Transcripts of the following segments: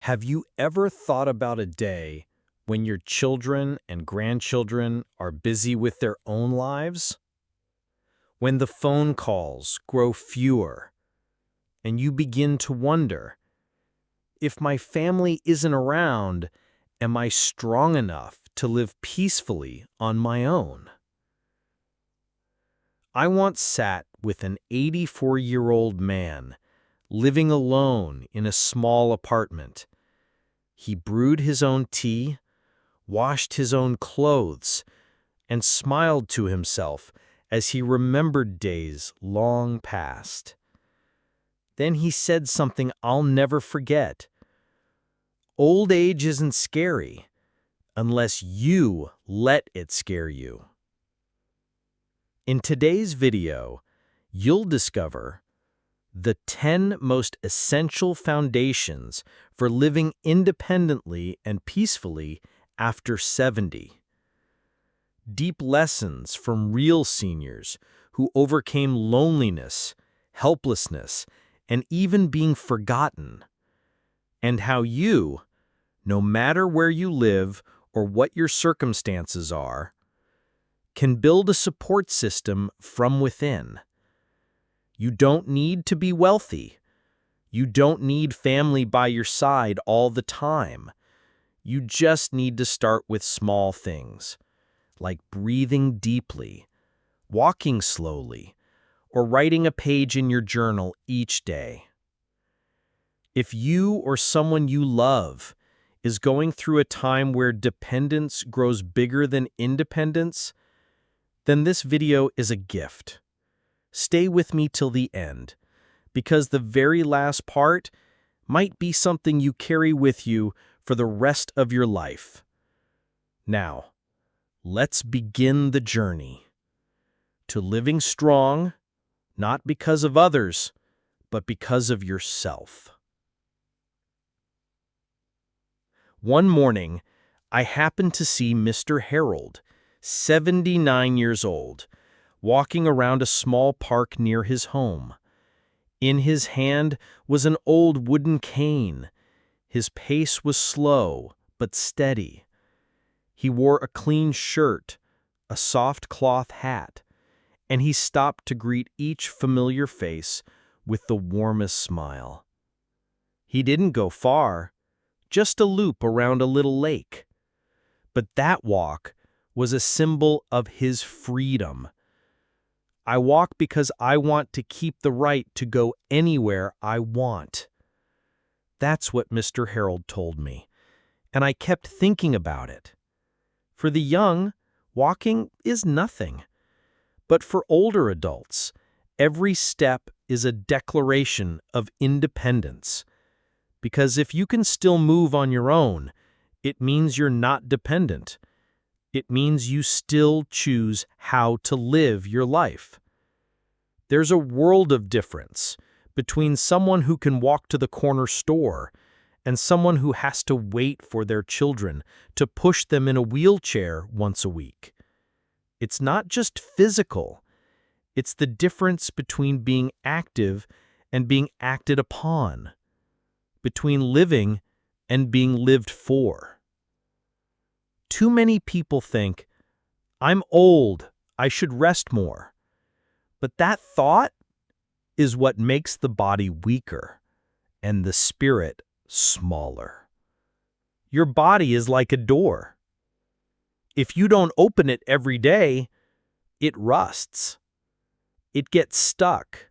Have you ever thought about a day when your children and grandchildren are busy with their own lives? When the phone calls grow fewer and you begin to wonder, if my family isn't around, am I strong enough to live peacefully on my own? I once sat with an 84-year-old man living alone in a small apartment. He brewed his own tea, washed his own clothes, and smiled to himself as he remembered days long past. Then he said something I'll never forget. Old age isn't scary unless you let it scare you. In today's video, you'll discover the 10 most essential foundations for living independently and peacefully after 70. Deep lessons from real seniors who overcame loneliness, helplessness, and even being forgotten. And how you, no matter where you live or what your circumstances are, can build a support system from within. You don't need to be wealthy. You don't need family by your side all the time. You just need to start with small things, like breathing deeply, walking slowly, or writing a page in your journal each day. If you or someone you love is going through a time where dependence grows bigger than independence, then this video is a gift. Stay with me till the end, because the very last part might be something you carry with you for the rest of your life. Now, let's begin the journey to living strong, not because of others, but because of yourself. One morning, I happened to see Mr. Harold, 79 years old, walking around a small park near his home. In his hand was an old wooden cane. His pace was slow but steady. He wore a clean shirt, a soft cloth hat, and he stopped to greet each familiar face with the warmest smile. He didn't go far, just a loop around a little lake. But that walk was a symbol of his freedom. I walk because I want to keep the right to go anywhere I want. That's what Mr. Harold told me, and I kept thinking about it. For the young, walking is nothing. But for older adults, every step is a declaration of independence. Because if you can still move on your own, it means you're not dependent. It means you still choose how to live your life. There's a world of difference between someone who can walk to the corner store and someone who has to wait for their children to push them in a wheelchair once a week. It's not just physical. It's the difference between being active and being acted upon, between living and being lived for. Too many people think, I'm old, I should rest more. But that thought is what makes the body weaker and the spirit smaller. Your body is like a door. If you don't open it every day, it rusts. It gets stuck.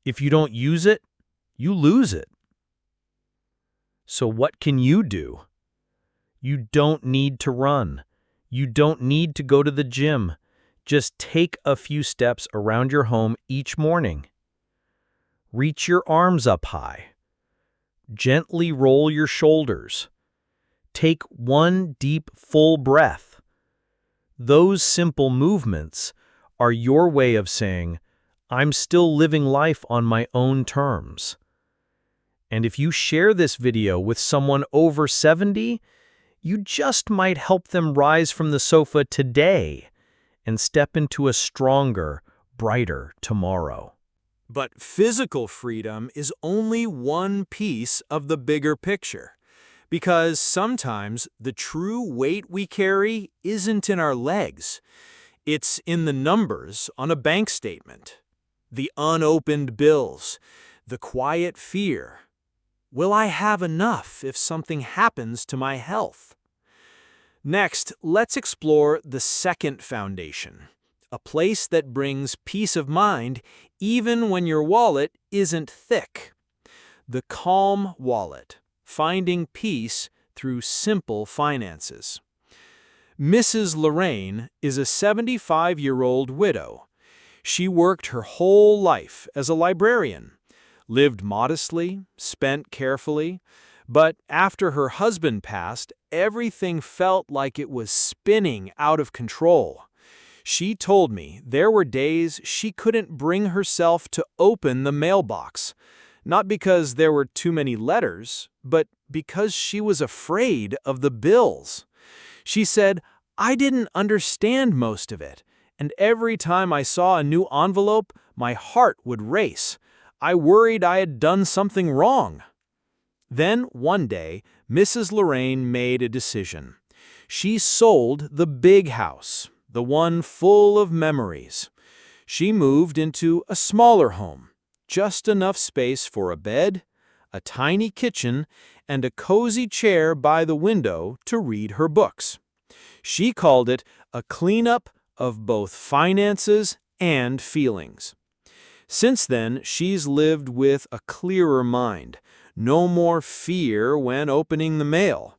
If you don't use it, you lose it. So what can you do? You don't need to run. You don't need to go to the gym. Just take a few steps around your home each morning. Reach your arms up high. Gently roll your shoulders. Take one deep, full breath. Those simple movements are your way of saying, I'm still living life on my own terms. And if you share this video with someone over 70, you just might help them rise from the sofa today and step into a stronger, brighter tomorrow. But physical freedom is only one piece of the bigger picture. Because sometimes the true weight we carry isn't in our legs. It's in the numbers on a bank statement, the unopened bills, the quiet fear. Will I have enough if something happens to my health? Next, let's explore the second foundation, a place that brings peace of mind even when your wallet isn't thick. The calm wallet, finding peace through simple finances. Mrs. Lorraine is a 75-year-old widow. She worked her whole life as a librarian, lived modestly, spent carefully, but after her husband passed, everything felt like it was spinning out of control. She told me there were days she couldn't bring herself to open the mailbox, not because there were too many letters, but because she was afraid of the bills. She said, "I didn't understand most of it, and every time I saw a new envelope, my heart would race. I worried I had done something wrong." Then, one day, Mrs. Lorraine made a decision. She sold the big house, the one full of memories. She moved into a smaller home, just enough space for a bed, a tiny kitchen, and a cozy chair by the window to read her books. She called it a cleanup of both finances and feelings. Since then, she's lived with a clearer mind, no more fear when opening the mail.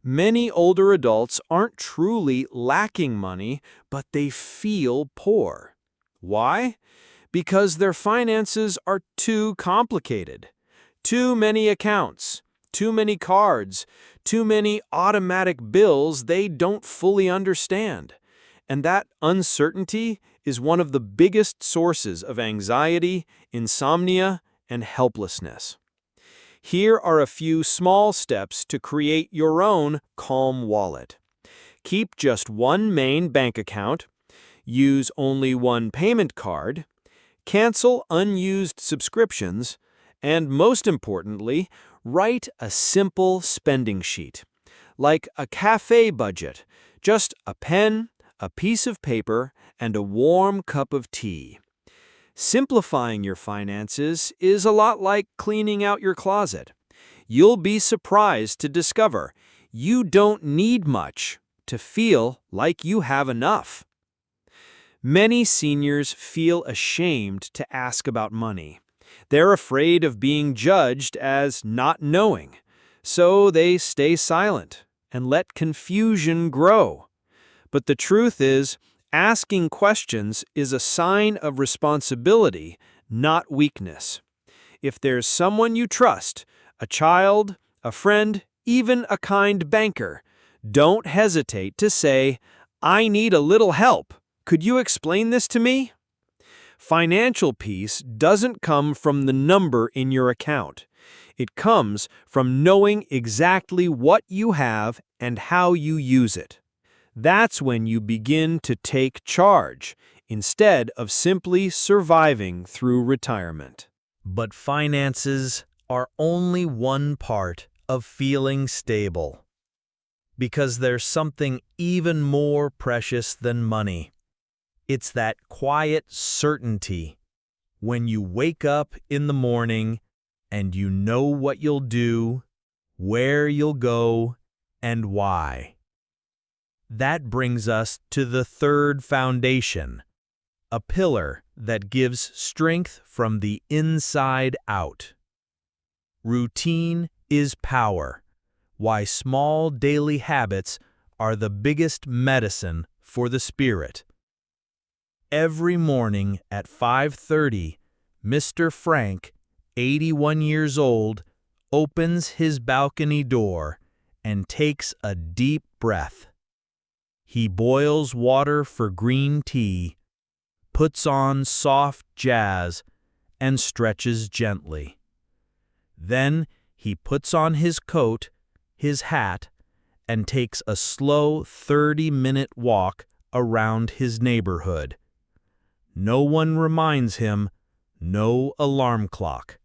Many older adults aren't truly lacking money, but they feel poor. Why? Because their finances are too complicated. Too many accounts, too many cards, too many automatic bills they don't fully understand. And that uncertainty is one of the biggest sources of anxiety, insomnia, and helplessness. Here are a few small steps to create your own calm wallet. Keep just one main bank account, use only one payment card, cancel unused subscriptions, and most importantly, write a simple spending sheet, like a cafe budget, just a pen, a piece of paper, and a warm cup of tea. Simplifying your finances is a lot like cleaning out your closet. You'll be surprised to discover you don't need much to feel like you have enough. Many seniors feel ashamed to ask about money. They're afraid of being judged as not knowing, so they stay silent and let confusion grow. But the truth is, asking questions is a sign of responsibility, not weakness. If there's someone you trust, a child, a friend, even a kind banker, don't hesitate to say, "I need a little help. Could you explain this to me?" Financial peace doesn't come from the number in your account. It comes from knowing exactly what you have and how you use it. That's when you begin to take charge, instead of simply surviving through retirement. But finances are only one part of feeling stable. Because there's something even more precious than money. It's that quiet certainty when you wake up in the morning and you know what you'll do, where you'll go, and why. That brings us to the third foundation, a pillar that gives strength from the inside out. Routine is power. Why small daily habits are the biggest medicine for the spirit. Every morning at 5:30, Mr. Frank, 81 years old, opens his balcony door and takes a deep breath. He boils water for green tea, puts on soft jazz, and stretches gently. Then he puts on his coat, his hat, and takes a slow 30-minute walk around his neighborhood. No one reminds him, no alarm clock.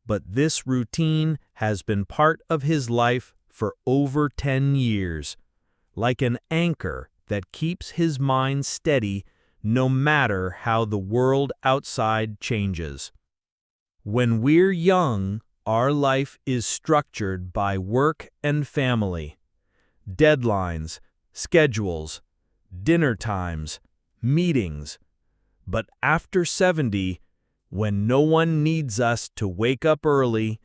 But this routine has been part of his life for over 10 years, like an anchor that keeps his mind steady no matter how the world outside changes. When we're young, our life is structured by work and family, deadlines, schedules, dinner times, meetings. But after 70, when no one needs us to wake up early,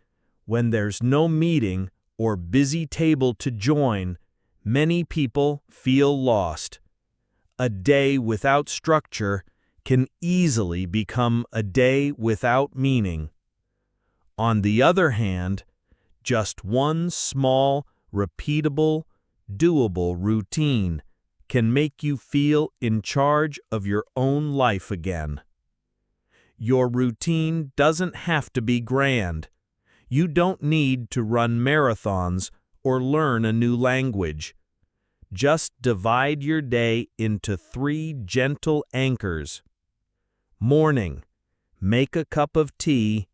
when there's no meeting or busy table to join, many people feel lost. A day without structure can easily become a day without meaning. On the other hand, just one small, repeatable, doable routine can make you feel in charge of your own life again. Your routine doesn't have to be grand. You don't need to run marathons or learn a new language. Just divide your day into 3 gentle anchors. Morning, make a cup of tea,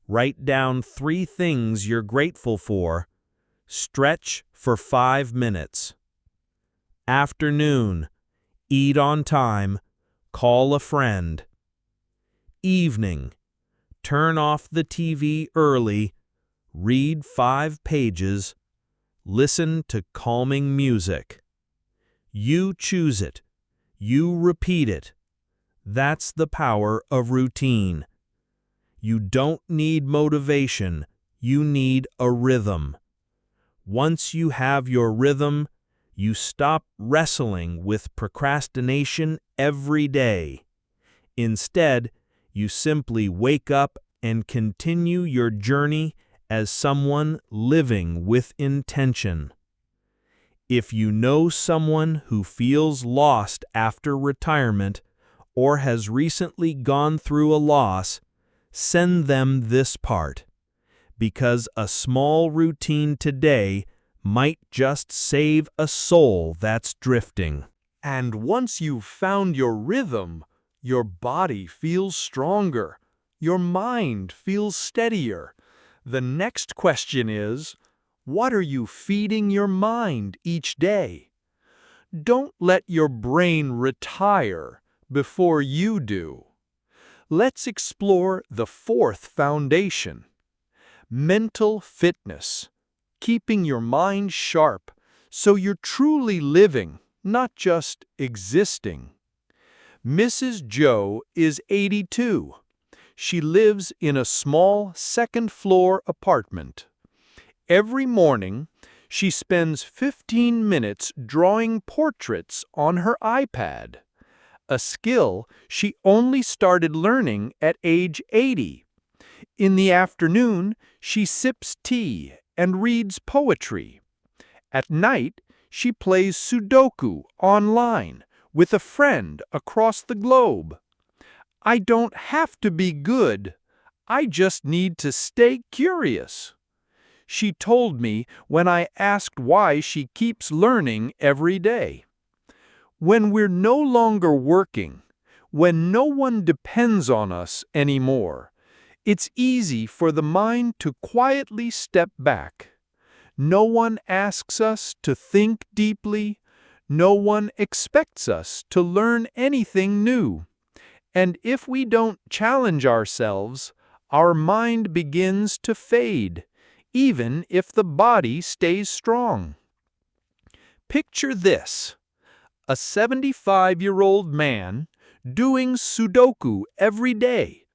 write down 3 things you're grateful for, stretch for 5 minutes. Afternoon, eat on time, call a friend. Evening, turn off the TV early, read 5 pages, listen to calming music. You choose it. You repeat it. That's the power of routine. You don't need motivation. You need a rhythm. Once you have your rhythm, you stop wrestling with procrastination every day. Instead, you simply wake up and continue your journey as someone living with intention. If you know someone who feels lost after retirement or has recently gone through a loss, send them this part, because a small routine today might just save a soul that's drifting. And once you've found your rhythm, your body feels stronger, your mind feels steadier. The next question is, what are you feeding your mind each day? Don't let your brain retire before you do. Let's explore the 4th foundation, mental fitness, keeping your mind sharp so you're truly living, not just existing. Mrs. Joe is 82. She lives in a small 2nd-floor apartment. Every morning, she spends 15 minutes drawing portraits on her iPad, a skill she only started learning at age 80. In the afternoon, she sips tea and reads poetry. At night, she plays Sudoku online with a friend across the globe. I don't have to be good. I just need to stay curious, she told me when I asked why she keeps learning every day. When we're no longer working, when no one depends on us anymore, it's easy for the mind to quietly step back. No one asks us to think deeply. No one expects us to learn anything new. And if we don't challenge ourselves, our mind begins to fade, even if the body stays strong. Picture this: a 75-year-old man doing Sudoku every day,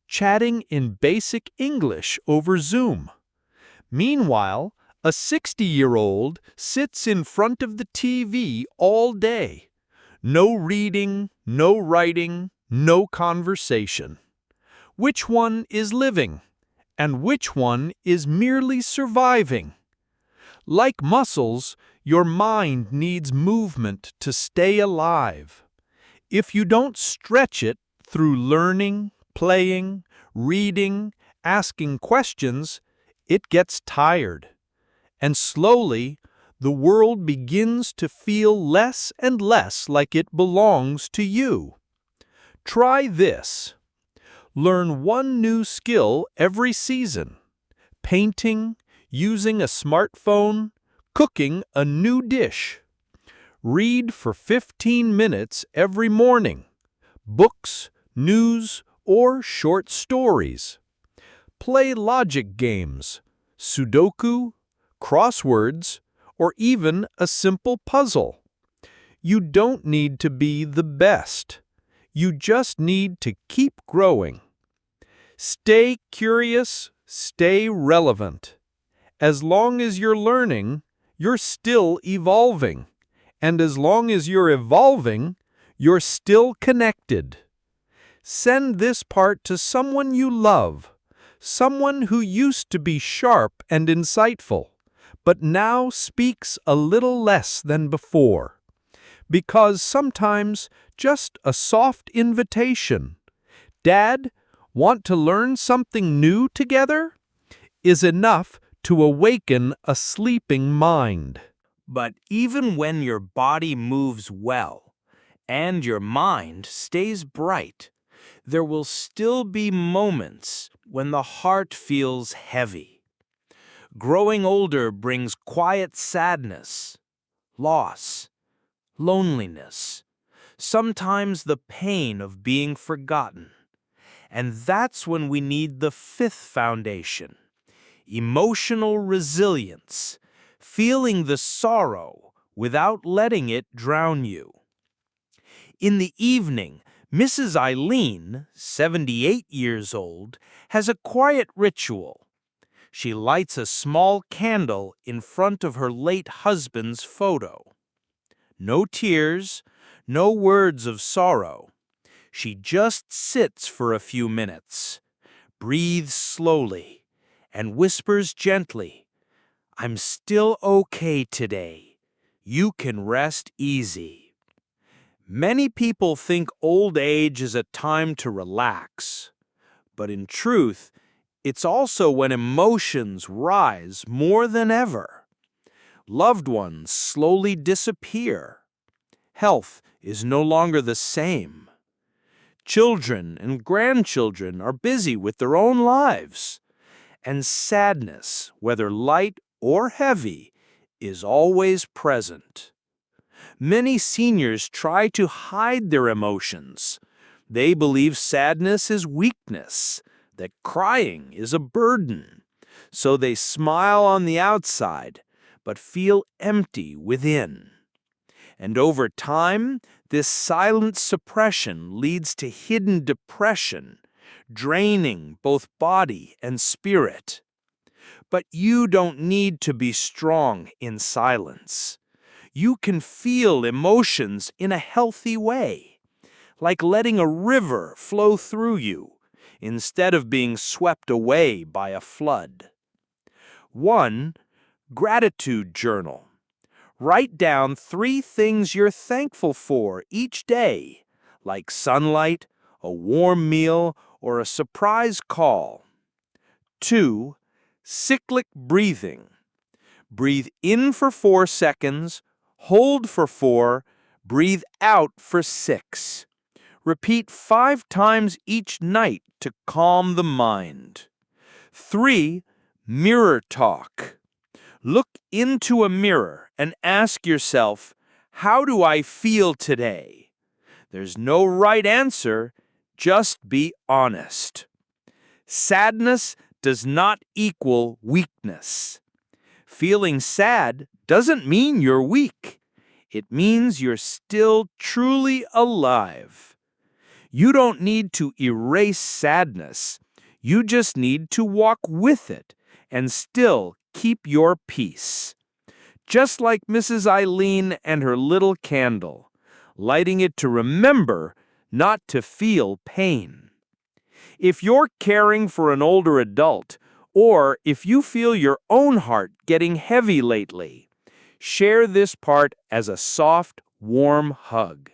chatting in basic English over Zoom. Meanwhile, a 60-year-old sits in front of the TV all day. No reading, no writing, no conversation. Which one is living, and which one is merely surviving? Like muscles, your mind needs movement to stay alive. If you don't stretch it through learning, playing, reading, asking questions, it gets tired. And slowly, the world begins to feel less and less like it belongs to you. Try this. Learn one new skill every season. Painting, using a smartphone, cooking a new dish. Read for 15 minutes every morning. Books, news, or short stories. Play logic games, Sudoku, crosswords, or even a simple puzzle. You don't need to be the best. You just need to keep growing. Stay curious, stay relevant. As long as you're learning, you're still evolving. And as long as you're evolving, you're still connected. Send this part to someone you love, someone who used to be sharp and insightful, but now speaks a little less than before. Because sometimes just a soft invitation, "Dad, want to learn something new together?" is enough to awaken a sleeping mind. But even when your body moves well and your mind stays bright, there will still be moments when the heart feels heavy. Growing older brings quiet sadness, loss, loneliness, sometimes the pain of being forgotten. And that's when we need the fifth foundation, emotional resilience, feeling the sorrow without letting it drown you. In the evening, Mrs. Eileen, 78 years old, has a quiet ritual. She lights a small candle in front of her late husband's photo. No tears, no words of sorrow. She just sits for a few minutes, breathes slowly, and whispers gently, "I'm still okay today. You can rest easy." Many people think old age is a time to relax, but in truth, it's also when emotions rise more than ever. Loved ones slowly disappear. Health is no longer the same. Children and grandchildren are busy with their own lives. And sadness, whether light or heavy, is always present. Many seniors try to hide their emotions. They believe sadness is weakness, that crying is a burden. So they smile on the outside, but feel empty within. And over time, this silent suppression leads to hidden depression, draining both body and spirit. But you don't need to be strong in silence. You can feel emotions in a healthy way, like letting a river flow through you, instead of being swept away by a flood. 1. Gratitude journal. Write down 3 things you're thankful for each day, like sunlight, a warm meal, or a surprise call. 2. Cyclic breathing. Breathe in for 4 seconds, hold for 4, breathe out for 6. Repeat 5 times each night to calm the mind. 3. Mirror talk. Look into a mirror and ask yourself, "How do I feel today?" There's no right answer, just be honest. Sadness does not equal weakness. Feeling sad doesn't mean you're weak. It means you're still truly alive. You don't need to erase sadness. You just need to walk with it and still keep your peace. Just like Mrs. Eileen and her little candle, lighting it to remember, not to feel pain. If you're caring for an older adult, or if you feel your own heart getting heavy lately, share this part as a soft, warm hug.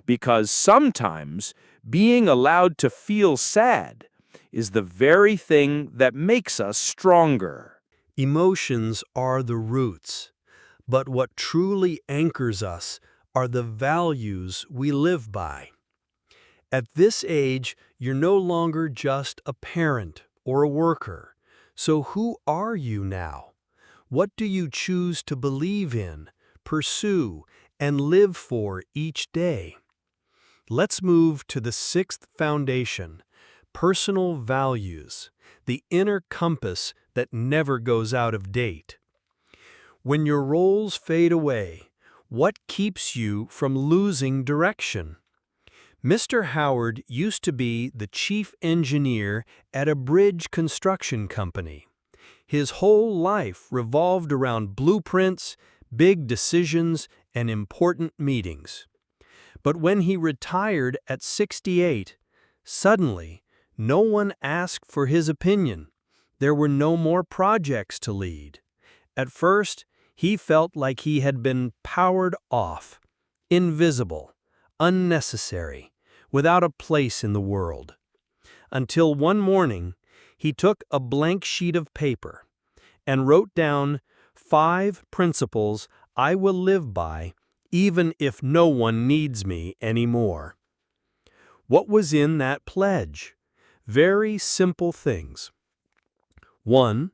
Because sometimes being allowed to feel sad is the very thing that makes us stronger. Emotions are the roots, but what truly anchors us are the values we live by. At this age, you're no longer just a parent or a worker. So who are you now? What do you choose to believe in, pursue, and live for each day? Let's move to the sixth foundation, personal values, the inner compass that never goes out of date. When your roles fade away, what keeps you from losing direction? Mr. Howard used to be the chief engineer at a bridge construction company. His whole life revolved around blueprints, big decisions, and important meetings. But when he retired at 68, suddenly, no one asked for his opinion. There were no more projects to lead. At first, he felt like he had been powered off, invisible, unnecessary, without a place in the world. Until one morning, he took a blank sheet of paper and wrote down 5 principles I will live by even if no one needs me anymore. What was in that pledge? Very simple things. 1.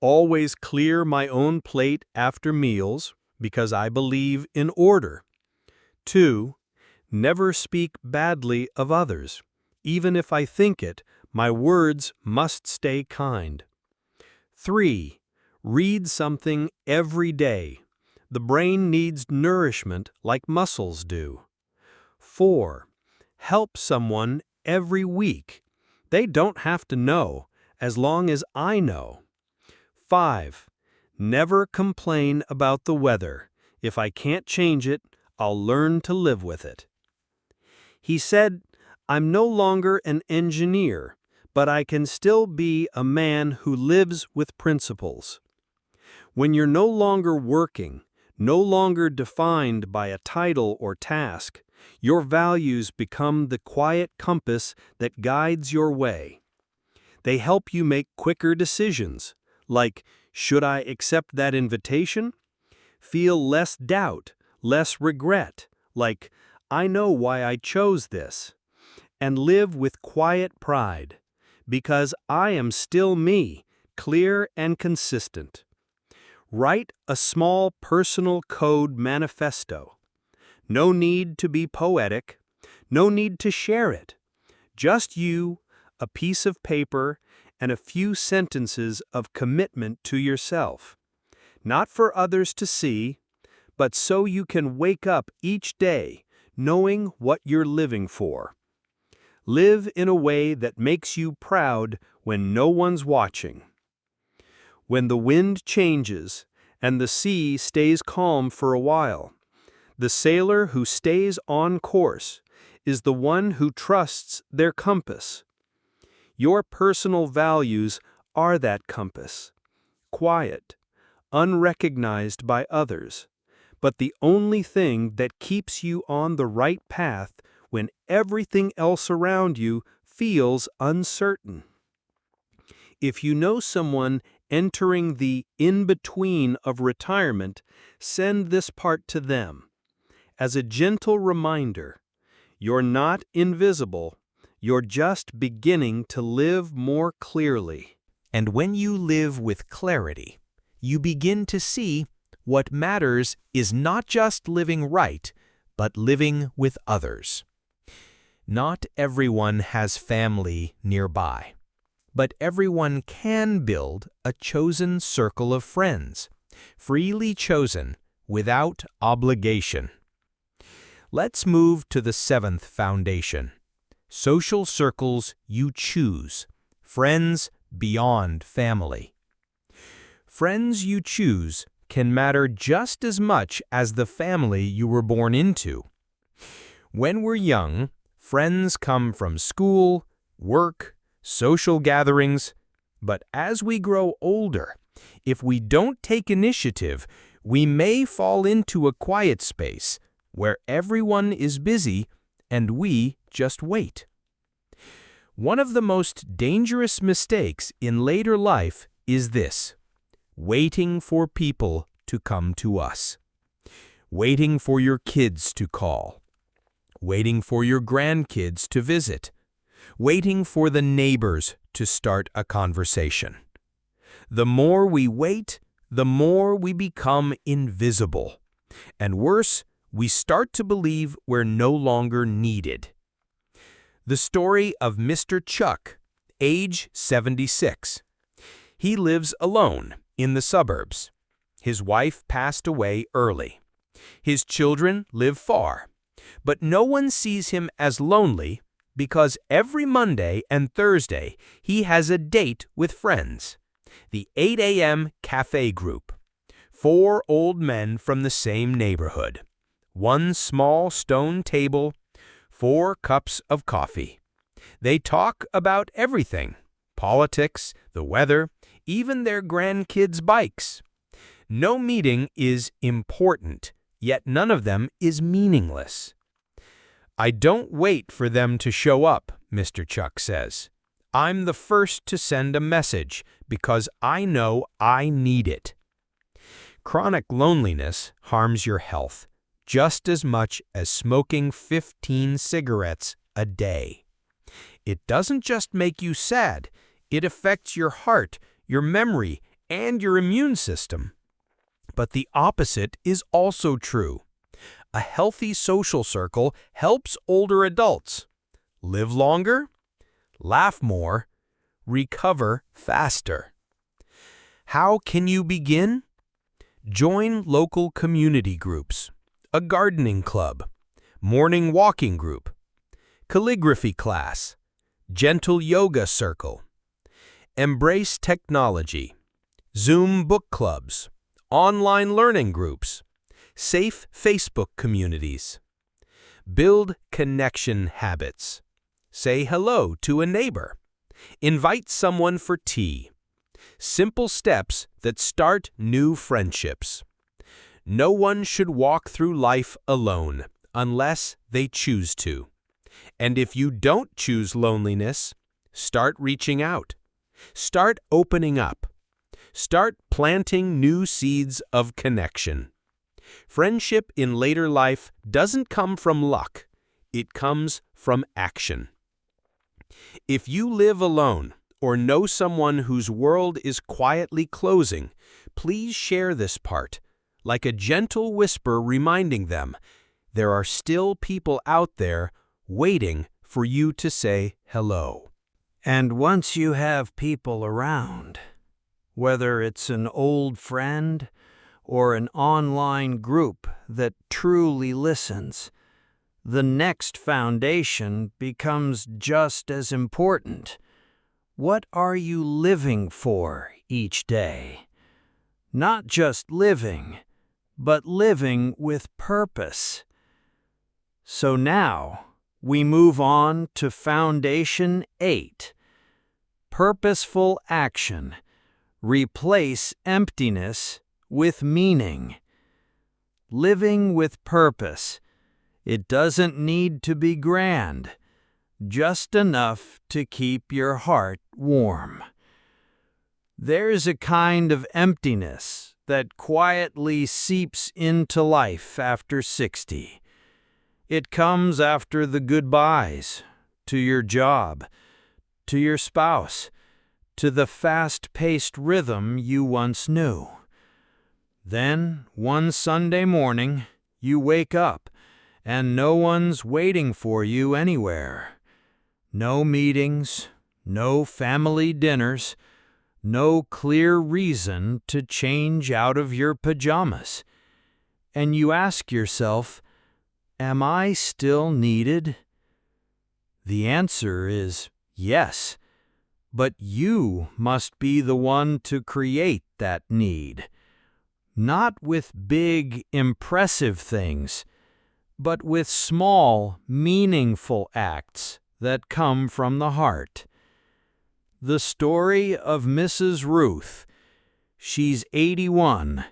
Always clear my own plate after meals because I believe in order. 2. Never speak badly of others. Even if I think it, my words must stay kind. 3. Read something every day. The brain needs nourishment like muscles do. 4. Help someone every week. They don't have to know, as long as I know. 5. Never complain about the weather. If I can't change it, I'll learn to live with it. He said, I'm no longer an engineer, but I can still be a man who lives with principles. When you're no longer working, no longer defined by a title or task, your values become the quiet compass that guides your way. They help you make quicker decisions, like, should I accept that invitation? Feel less doubt, less regret, like, I know why I chose this. And live with quiet pride, because I am still me, clear and consistent. Write a small personal code manifesto. No need to be poetic, no need to share it. Just you, a piece of paper, and a few sentences of commitment to yourself. Not for others to see, but so you can wake up each day knowing what you're living for. Live in a way that makes you proud when no one's watching. When the wind changes and the sea stays calm for a while, the sailor who stays on course is the one who trusts their compass. Your personal values are that compass. Quiet, unrecognized by others, but the only thing that keeps you on the right path when everything else around you feels uncertain. If you know someone entering the in-between of retirement, send this part to them. As a gentle reminder, you're not invisible, you're just beginning to live more clearly. And when you live with clarity, you begin to see what matters is not just living right, but living with others. Not everyone has family nearby, but everyone can build a chosen circle of friends, freely chosen, without obligation. Let's move to the 7th foundation. Social circles you choose, friends beyond family. Friends you choose can matter just as much as the family you were born into. When we're young, friends come from school, work, social gatherings, but as we grow older, if we don't take initiative, we may fall into a quiet space where everyone is busy and we just wait. One of the most dangerous mistakes in later life is this: waiting for people to come to us. Waiting for your kids to call. waiting for your grandkids to visit, waiting for the neighbors to start a conversation. The more we wait, the more we become invisible. And worse, we start to believe we're no longer needed. The story of Mr. Chuck, age 76. He lives alone in the suburbs. His wife passed away early. His children live far. But no one sees him as lonely because every Monday and Thursday he has a date with friends. The 8 a.m. cafe group. 4 old men from the same neighborhood. 1 small stone table, 4 cups of coffee. They talk about everything: politics, the weather, even their grandkids' bikes. No meeting is important, yet none of them is meaningless. I don't wait for them to show up, Mr. Chuck says. I'm the first to send a message because I know I need it. Chronic loneliness harms your health just as much as smoking 15 cigarettes a day. It doesn't just make you sad, it affects your heart, your memory, and your immune system. But the opposite is also true. A healthy social circle helps older adults live longer, laugh more, recover faster. How can you begin? Join local community groups, a gardening club, morning walking group, calligraphy class, gentle yoga circle. Embrace technology, Zoom book clubs, online learning groups, safe Facebook communities. Build connection habits. Say hello to a neighbor. Invite someone for tea. Simple steps that start new friendships. No one should walk through life alone unless they choose to. And if you don't choose loneliness, start reaching out. Start opening up. Start planting new seeds of connection. Friendship in later life doesn't come from luck. It comes from action. If you live alone or know someone whose world is quietly closing, please share this part, like a gentle whisper reminding them there are still people out there waiting for you to say hello. And once you have people around, whether it's an old friend or an online group that truly listens, the next foundation becomes just as important. What are you living for each day? Not just living, but living with purpose. So now we move on to Foundation 8. Purposeful action. Replace emptiness with meaning. Living with purpose. It doesn't need to be grand, just enough to keep your heart warm. There's a kind of emptiness that quietly seeps into life after 60. It comes after the goodbyes to your job, to your spouse, to the fast-paced rhythm you once knew. Then, one Sunday morning, you wake up, and no one's waiting for you anywhere. No meetings, no family dinners, no clear reason to change out of your pajamas. And you ask yourself, am I still needed? The answer is yes, but you must be the one to create that need. Not with big, impressive things, but with small, meaningful acts that come from the heart. The story of Mrs. Ruth. She's 81,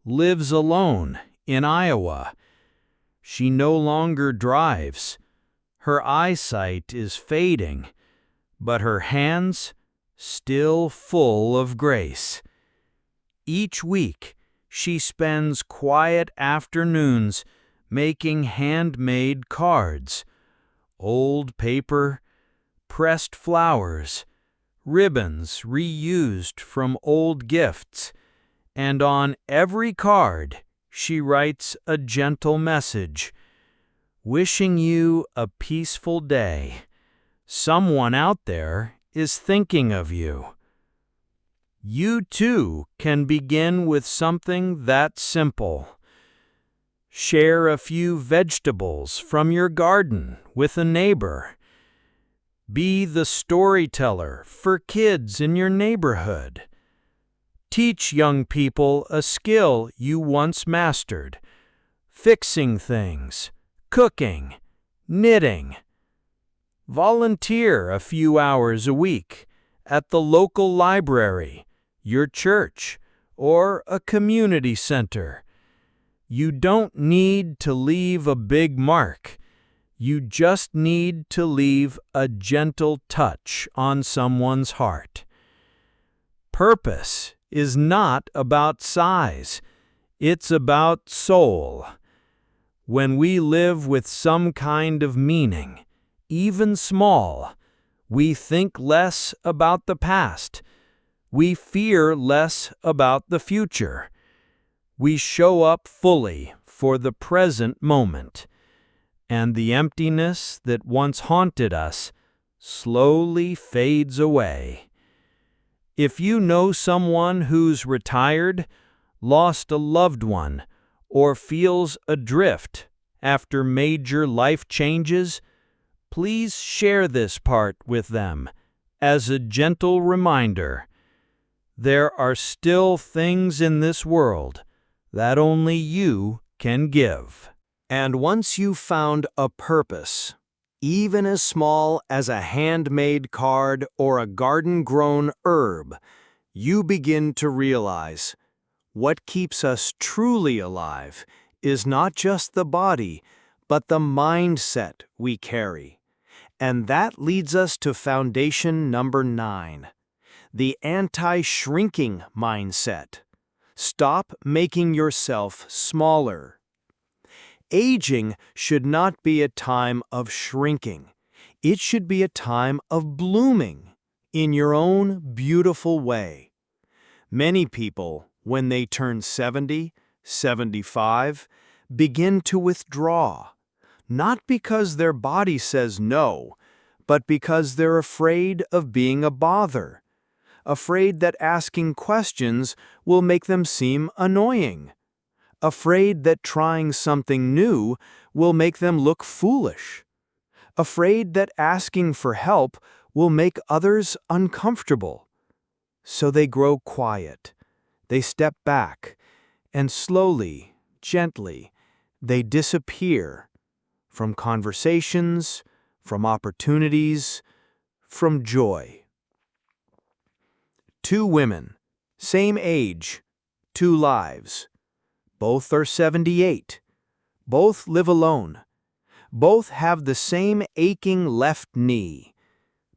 lives alone in Iowa. She no longer drives. Her eyesight is fading, but her hands still full of grace. Each week, she spends quiet afternoons making handmade cards, old paper, pressed flowers, ribbons reused from old gifts, and on every card she writes a gentle message, wishing you a peaceful day. Someone out there is thinking of you. You too can begin with something that simple. Share a few vegetables from your garden with a neighbor. Be the storyteller for kids in your neighborhood. Teach young people a skill you once mastered: fixing things, cooking, knitting. Volunteer a few hours a week at the local library, your church, or a community center. You don't need to leave a big mark. You just need to leave a gentle touch on someone's heart. Purpose is not about size. It's about soul. When we live with some kind of meaning, even small, we think less about the past. We fear less about the future. We show up fully for the present moment, and the emptiness that once haunted us slowly fades away. If you know someone who's retired, lost a loved one, or feels adrift after major life changes, please share this part with them as a gentle reminder. There are still things in this world that only you can give. And once you've found a purpose, even as small as a handmade card or a garden-grown herb, you begin to realize what keeps us truly alive is not just the body, but the mindset we carry. And that leads us to foundation number 9, the anti-shrinking mindset. Stop making yourself smaller. Aging should not be a time of shrinking. It should be a time of blooming in your own beautiful way. Many people, when they turn 70, 75, begin to withdraw, not because their body says no, but because they're afraid of being a bother, afraid that asking questions will make them seem annoying, afraid that trying something new will make them look foolish, afraid that asking for help will make others uncomfortable. So they grow quiet, they step back, and slowly, gently, they disappear from conversations, from opportunities, from joy. 2 women, same age, 2 lives. Both are 78. Both live alone. Both have the same aching left knee.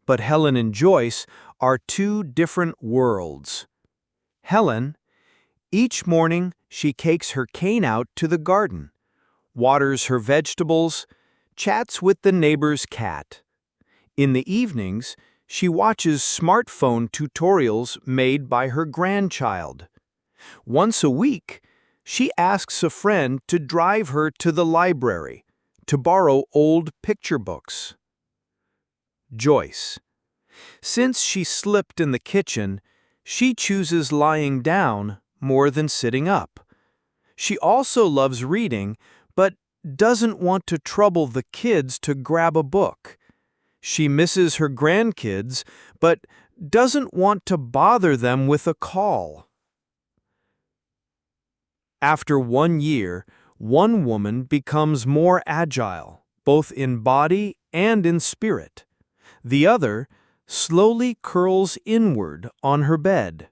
But Helen and Joyce are 2 different worlds. Helen, each morning she takes her cane out to the garden, waters her vegetables, chats with the neighbor's cat. In the evenings, she watches smartphone tutorials made by her grandchild. Once a week, she asks a friend to drive her to the library to borrow old picture books. Joyce. Since she slipped in the kitchen, she chooses lying down more than sitting up. She also loves reading, but doesn't want to trouble the kids to grab a book. She misses her grandkids, but doesn't want to bother them with a call. After 1 year, one woman becomes more agile, both in body and in spirit. The other slowly curls inward on her bed.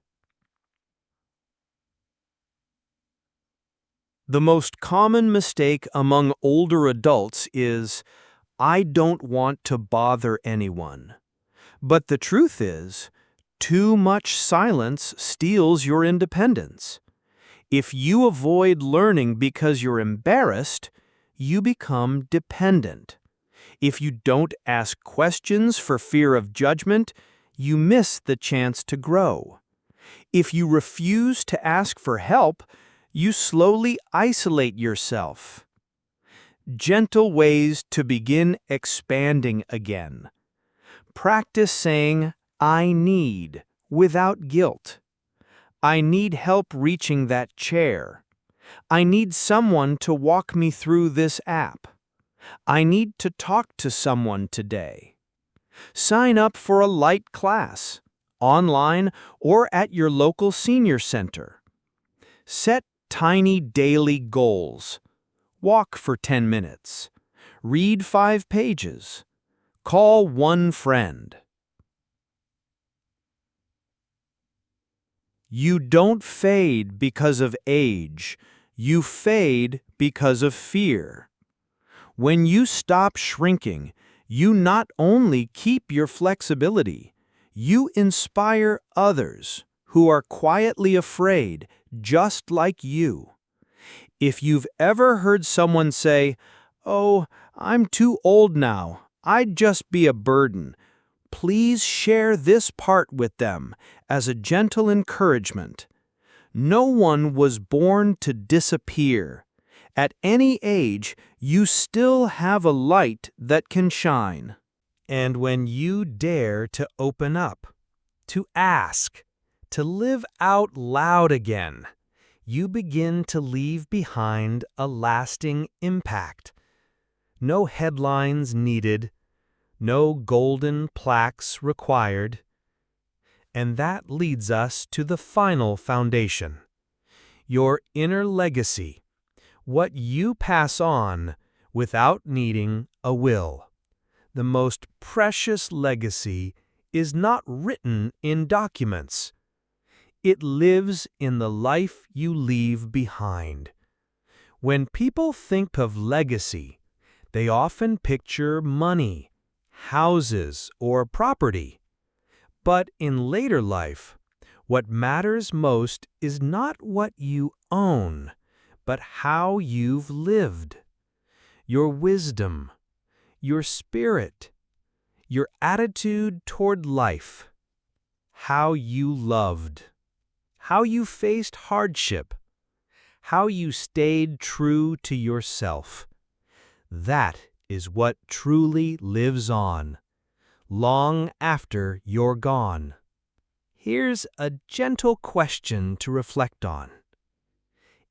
The most common mistake among older adults is, "I don't want to bother anyone." But the truth is, too much silence steals your independence. If you avoid learning because you're embarrassed, you become dependent. If you don't ask questions for fear of judgment, you miss the chance to grow. If you refuse to ask for help, you slowly isolate yourself. Gentle ways to begin expanding again. Practice saying, "I need," without guilt. I need help reaching that chair. I need someone to walk me through this app. I need to talk to someone today. Sign up for a light class, online or at your local senior center. Set tiny daily goals. Walk for 10 minutes. Read 5 pages. Call one friend. You don't fade because of age. You fade because of fear. When you stop shrinking, you not only keep your flexibility, you inspire others who are quietly afraid, just like you. If you've ever heard someone say, "Oh, I'm too old now, I'd just be a burden," please share this part with them as a gentle encouragement. No one was born to disappear. At any age, you still have a light that can shine. And when you dare to open up, to ask, to live out loud again, you begin to leave behind a lasting impact. No headlines needed, no golden plaques required. And that leads us to the final foundation, your inner legacy, what you pass on without needing a will. The most precious legacy is not written in documents. It lives in the life you leave behind. When people think of legacy, they often picture money, houses, or property. But in later life, what matters most is not what you own, but how you've lived. Your wisdom, your spirit, your attitude toward life, how you loved, how you faced hardship, how you stayed true to yourself. That is what truly lives on, long after you're gone. Here's a gentle question to reflect on.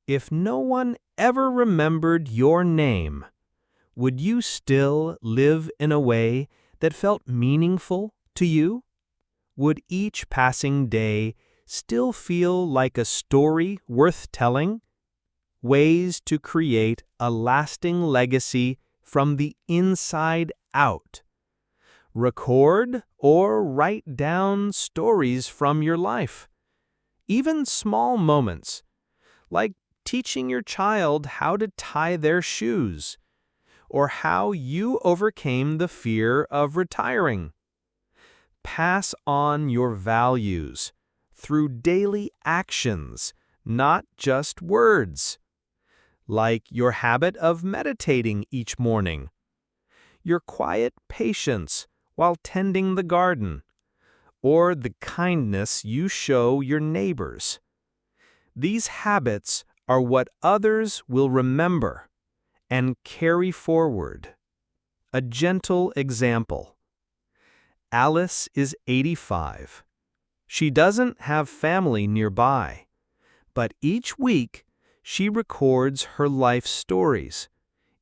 If no one ever remembered your name, would you still live in a way that felt meaningful to you? Would each passing day still feel like a story worth telling? Ways to create a lasting legacy from the inside out. Record or write down stories from your life. Even small moments, like teaching your child how to tie their shoes, or how you overcame the fear of retiring. Pass on your values through daily actions, not just words, like your habit of meditating each morning, your quiet patience while tending the garden, or the kindness you show your neighbors. These habits are what others will remember and carry forward. A gentle example. Alice is 85. She doesn't have family nearby, but each week she records her life stories.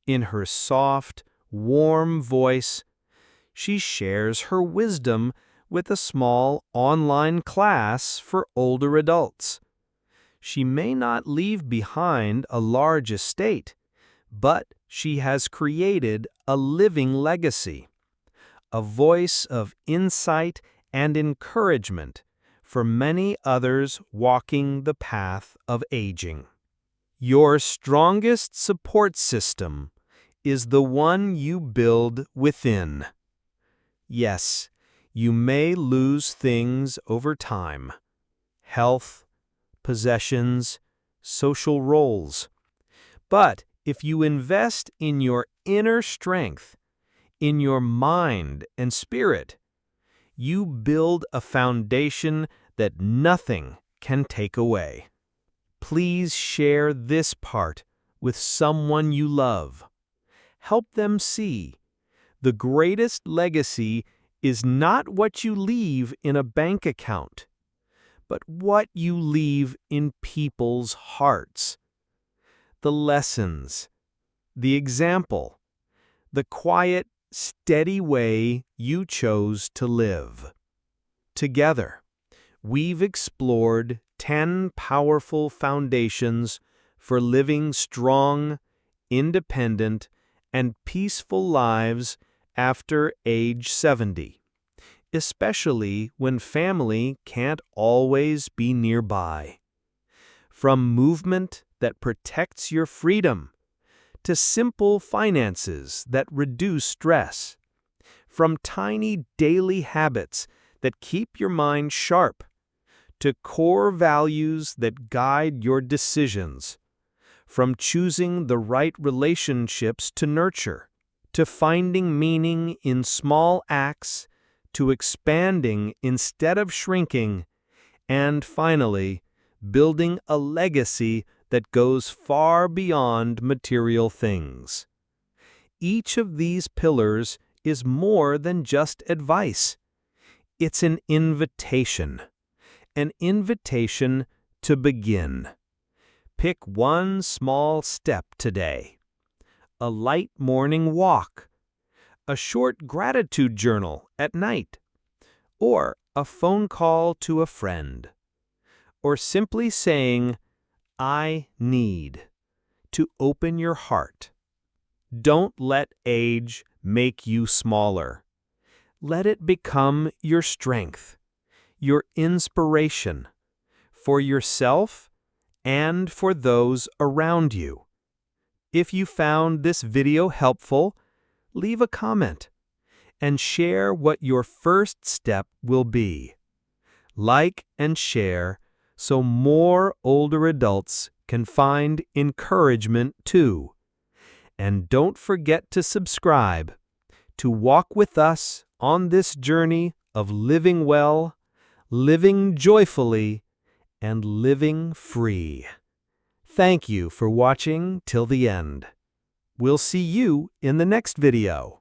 In her soft, warm voice, she shares her wisdom with a small online class for older adults. She may not leave behind a large estate, but she has created a living legacy, a voice of insight and encouragement for many others walking the path of aging. Your strongest support system is the one you build within. Yes, you may lose things over time: health, possessions, social roles. But If you invest in your inner strength, in your mind and spirit, you build a foundation that nothing can take away. Please share this part with someone you love. Help them see the greatest legacy is not what you leave in a bank account, but what you leave in people's hearts. The lessons, the example, the quiet, steady way you chose to live. Together, we've explored 10 powerful foundations for living strong, independent, and peaceful lives after age 70, especially when family can't always be nearby. From movement that protects your freedom, to simple finances that reduce stress, from tiny daily habits that keep your mind sharp, to core values that guide your decisions, from choosing the right relationships to nurture, to finding meaning in small acts, to expanding instead of shrinking, and finally, building a legacy that goes far beyond material things. Each of these pillars is more than just advice. It's an invitation to begin. Pick one small step today. A light morning walk, a short gratitude journal at night, or a phone call to a friend, or simply saying, "I need," to open your heart. Don't let age make you smaller. Let it become your strength, your inspiration, for yourself and for those around you. If you found this video helpful, leave a comment and share what your first step will be. Like and share so more older adults can find encouragement too. And don't forget to subscribe to walk with us on this journey of living well, living joyfully, and living free. Thank you for watching till the end. We'll see you in the next video.